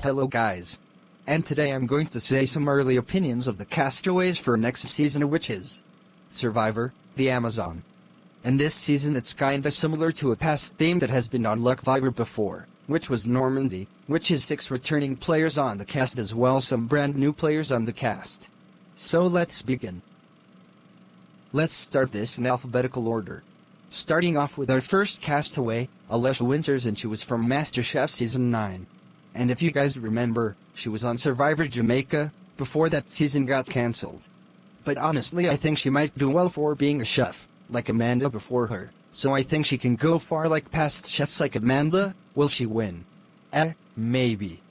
Hello guys. And today I'm going to say some early opinions of the castaways for next season, which is Survivor, the Amazon. And this season it's kinda similar to a past theme that has been on LuckVivor before, which was Normandy, which is 6 returning players on the cast as well some brand new players on the cast. So let's begin. Let's start this in alphabetical order. Starting off with our first castaway, Alesha Winters, and she was from MasterChef Season 9. And if you guys remember, she was on Survivor Jamaica, before that season got cancelled. But honestly I think she might do well for being a chef, like Amanda before her, so I think she can go far like past chefs like Amanda. Will she win? Maybe.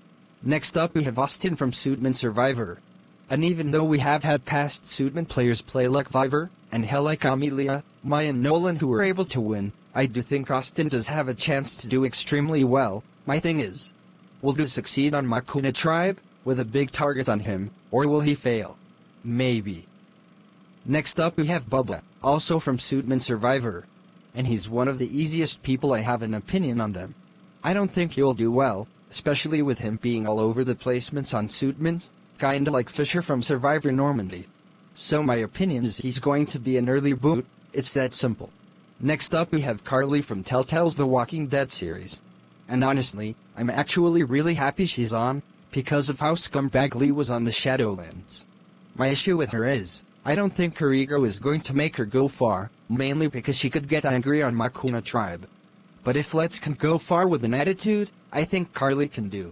Next up we have Austin from Suitman Survivor. And even though we have had past Suitman players play LuckVivor, and hell like Amelia, Maya and Nolan who were able to win, I do think Austin does have a chance to do extremely well. My thing is, will he succeed on Makuna Tribe, with a big target on him, or will he fail? Maybe. Next up we have Bubba, also from Suitman Survivor. And he's one of the easiest people. I have an opinion on them. I don't think he'll do well, especially with him being all over the placements on Suitmans, kinda like Fisher from Survivor Normandy. So my opinion is he's going to be an early boot, it's that simple. Next up we have Carly from Telltale's The Walking Dead series. And honestly, I'm actually really happy she's on, because of how scumbag Lee was on the Shadowlands. My issue with her is, I don't think her ego is going to make her go far, mainly because she could get angry on Makuna Tribe. But if Let's can go far with an attitude, I think Carly can do.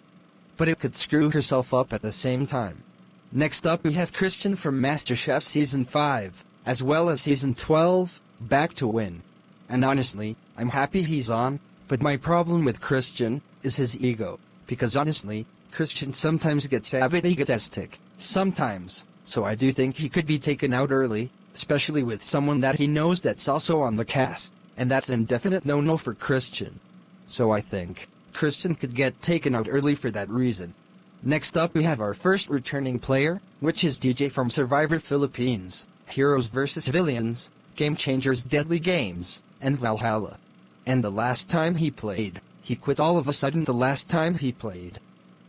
But it could screw herself up at the same time. Next up we have Christian from MasterChef Season 5, as well as Season 12, back to win. And honestly, I'm happy he's on, but my problem with Christian is his ego, because honestly, Christian sometimes gets a bit egotistic, sometimes, so I do think he could be taken out early, especially with someone that he knows that's also on the cast, and that's an indefinite no-no for Christian. So I think Christian could get taken out early for that reason. Next up we have our first returning player, which is DJ from Survivor Philippines, Heroes vs Villains, Game Changers Deadly Games, and Valhalla. And the last time he played, he quit all of a sudden the last time he played.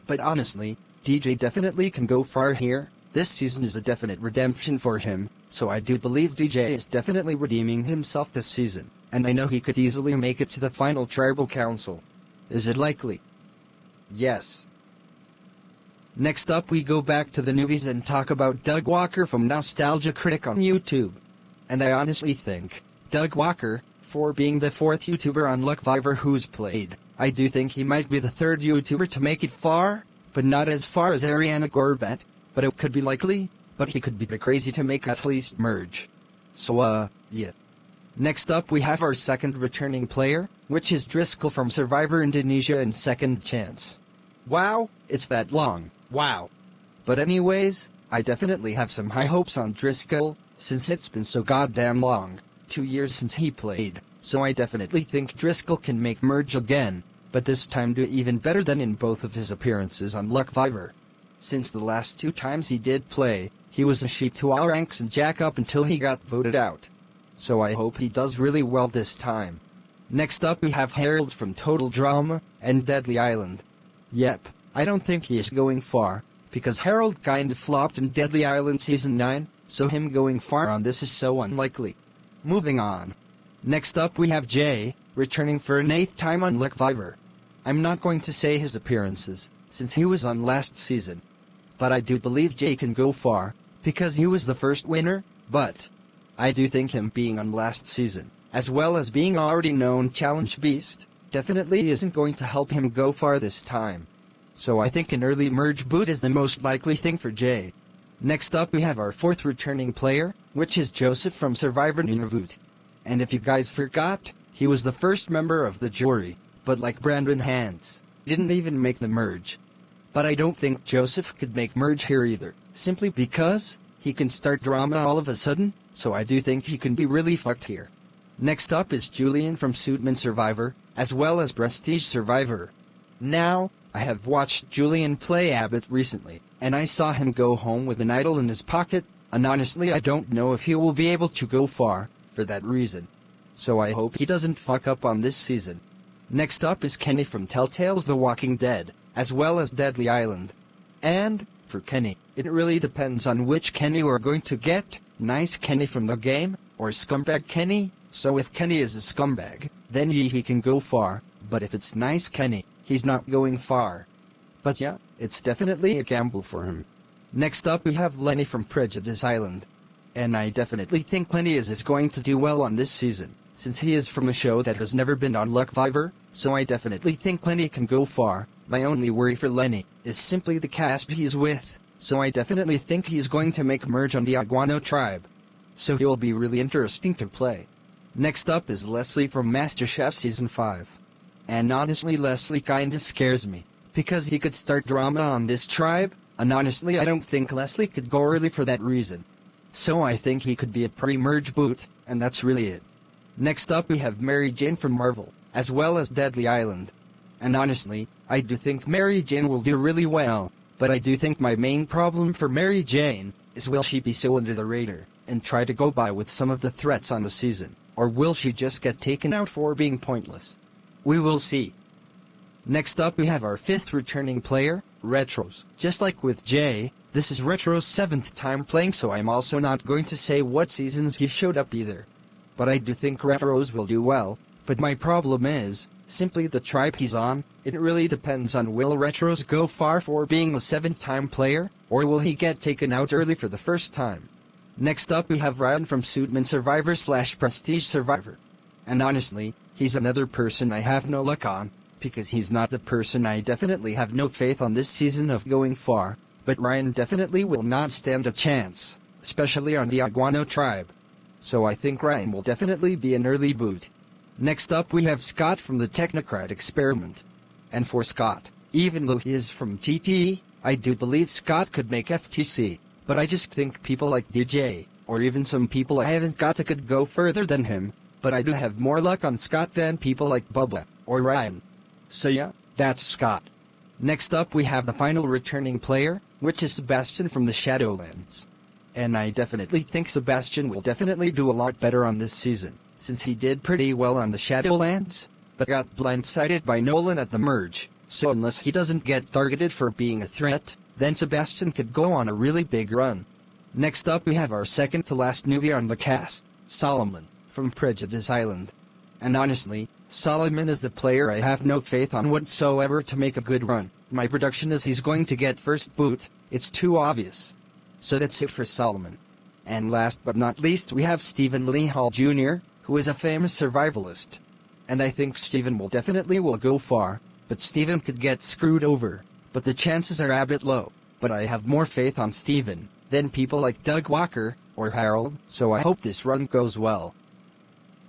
But honestly, DJ definitely can go far here. This season is a definite redemption for him, so I do believe DJ is definitely redeeming himself this season, and I know he could easily make it to the final tribal council. Is it likely? Yes. Next up we go back to the newbies and talk about Doug Walker from Nostalgia Critic on YouTube. And I honestly think Doug Walker, for being the 4th YouTuber on LuckVivor who's played, I do think he might be the 3rd YouTuber to make it far, but not as far as Ariana Gorbat, but it could be likely, but he could be the crazy to make at least merge. So yeah. Next up we have our second returning player, which is Driscoll from Survivor Indonesia and Second Chance. Wow, it's that long, wow. But anyways, I definitely have some high hopes on Driscoll, since it's been so goddamn long. 2 years since he played, so I definitely think Driscoll can make merge again, but this time do even better than in both of his appearances on LuckVivor. Since the last 2 times he did play, he was a sheep to our ranks and jack up until he got voted out. So I hope he does really well this time. Next up we have Harold from Total Drama and Deadly Island. Yep, I don't think he is going far, because Harold kinda flopped in Deadly Island Season 9, so him going far on this is so unlikely. Moving on. Next up we have Jay, returning for an 8th time on LuckVivor. I'm not going to say his appearances, since he was on last season. But I do believe Jay can go far, because he was the first winner, but I do think him being on last season, as well as being already known Challenge Beast, definitely isn't going to help him go far this time. So I think an early merge boot is the most likely thing for Jay. Next up we have our 4th returning player, which is Joseph from Survivor Nunavut. And if you guys forgot, he was the first member of the jury, but like Brandon Hans, didn't even make the merge. But I don't think Joseph could make merge here either, simply because he can start drama all of a sudden, so I do think he can be really fucked here. Next up is Julian from Suitman Survivor, as well as Prestige Survivor. Now, I have watched Julian play Abbott recently, and I saw him go home with an idol in his pocket, and honestly I don't know if he will be able to go far, for that reason. So I hope he doesn't fuck up on this season. Next up is Kenny from Telltale's The Walking Dead, as well as Deadly Island. And, for Kenny, it really depends on which Kenny we're going to get, nice Kenny from the game, or scumbag Kenny. So if Kenny is a scumbag, then he can go far, but if it's nice Kenny, he's not going far. But yeah, it's definitely a gamble for him. Next up we have Lenny from Prejudice Island. And I definitely think Lenny is going to do well on this season, since he is from a show that has never been on Luckviver, so I definitely think Lenny can go far. My only worry for Lenny is simply the cast he's with, so I definitely think he's going to make a merge on the Iguano tribe. So he will be really interesting to play. Next up is Leslie from MasterChef Season 5. And honestly Leslie kinda scares me, because he could start drama on this tribe, and honestly I don't think Leslie could go early for that reason. So I think he could be a pre-merge boot, and that's really it. Next up we have Mary Jane from Marvel, as well as Deadly Island. And honestly, I do think Mary Jane will do really well, but I do think my main problem for Mary Jane is, will she be so under the radar and try to go by with some of the threats on the season, or will she just get taken out for being pointless? We will see. Next up we have our 5th returning player, Retros. Just like with Jay, this is Retro's 7th time playing, so I'm also not going to say what seasons he showed up either. But I do think Retros will do well, but my problem is simply the tribe he's on. It really depends on, will Retros go far for being a 7th time player, or will he get taken out early for the first time? Next up we have Ryan from Suitman Survivor / Prestige Survivor. And honestly, he's another person I have no luck on, because he's not the person I definitely have no faith on this season of going far, but Ryan definitely will not stand a chance, especially on the Iguano tribe. So I think Ryan will definitely be an early boot. Next up we have Scott from the Technocrat Experiment. And for Scott, even though he is from GTE, I do believe Scott could make FTC, but I just think people like DJ, or even some people I haven't got to, could go further than him, but I do have more luck on Scott than people like Bubba, or Ryan. So yeah, that's Scott. Next up we have the final returning player, which is Sebastian from the Shadowlands. And I definitely think Sebastian will definitely do a lot better on this season, since he did pretty well on the Shadowlands, but got blindsided by Nolan at the merge, so unless he doesn't get targeted for being a threat, then Sebastian could go on a really big run. Next up we have our second to last newbie on the cast, Solomon, from Prejudice Island. And honestly, Solomon is the player I have no faith on whatsoever to make a good run. My prediction is he's going to get first boot, it's too obvious. So that's it for Solomon. And last but not least we have Stephen Lee Hall Jr., who is a famous survivalist. And I think Stephen will definitely go far, but Stephen could get screwed over, but the chances are a bit low. But I have more faith on Stephen than people like Doug Walker or Harold, so I hope this run goes well.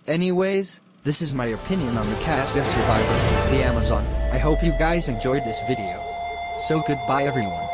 Anyways, this is my opinion on the cast of Survivor, the Amazon. I hope you guys enjoyed this video. So goodbye everyone.